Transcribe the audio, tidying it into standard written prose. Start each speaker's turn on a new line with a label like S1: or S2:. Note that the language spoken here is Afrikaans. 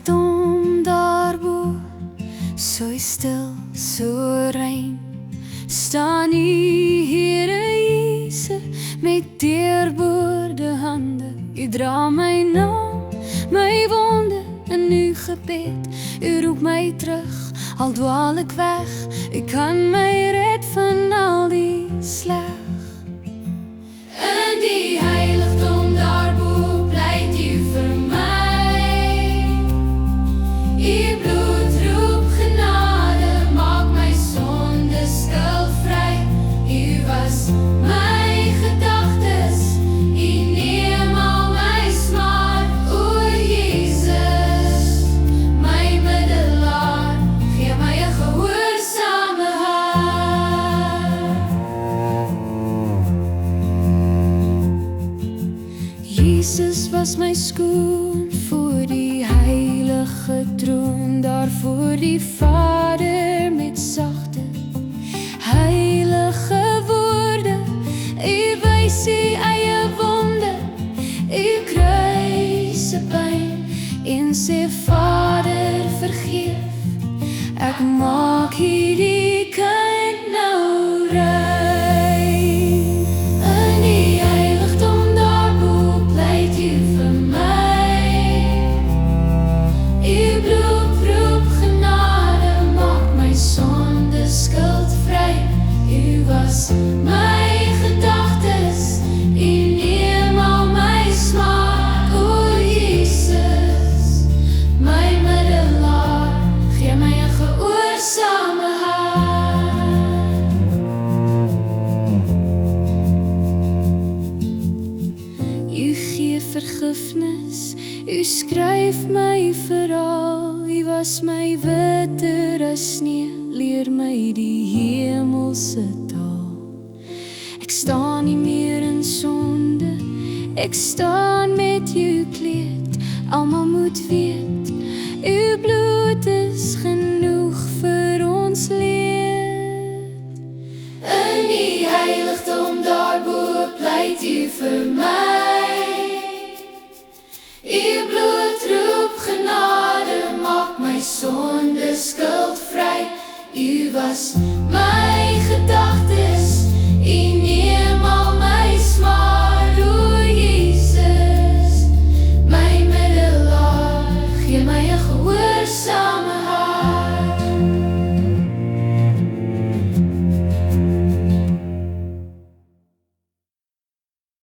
S1: heiligdom daarbo, so stil, so rein, staan U, Here Jesus, met deurboorde hande. U dra my naam, my wonde in U gebed. U roep my terug, al dwaal ek weg. U kan my red van al die sleg. In die heiligdom daarbo pleit U vir my. U bloed roep genade, maak my sonde skuldvry. U was my gedagtes, U neem al my smaak. O Jesus, my middelaar, gee my 'n gehoorsame hart. Jesus was my skoon voor die heilige troon, daar voor die Vader met sagte, heilige woorde. U wys U eie wonde, U kruis se pyn, en sê Vader vergeef, ek maak hierdie kind nou rein. In die heiligdom daarbo pleit U vir my. U bloed roep genade, maak my sonde skuldvry. U was my gedagtes, U neem al my smaak. O Jesus, my middelaar, gee my 'n gehoorsame hart. U gee vergifnis, U skryf my verhaal. U was my witter as sneeu, leer my die hemelse taal. Ek staan nie meer in sonde, ek staan met U kleed. Almal moet weet, U bloed is genoeg vir ons leed. In die heiligdom daarbo pleit U vir my. U bloed roep genade, maak my sonde skuldvry. U was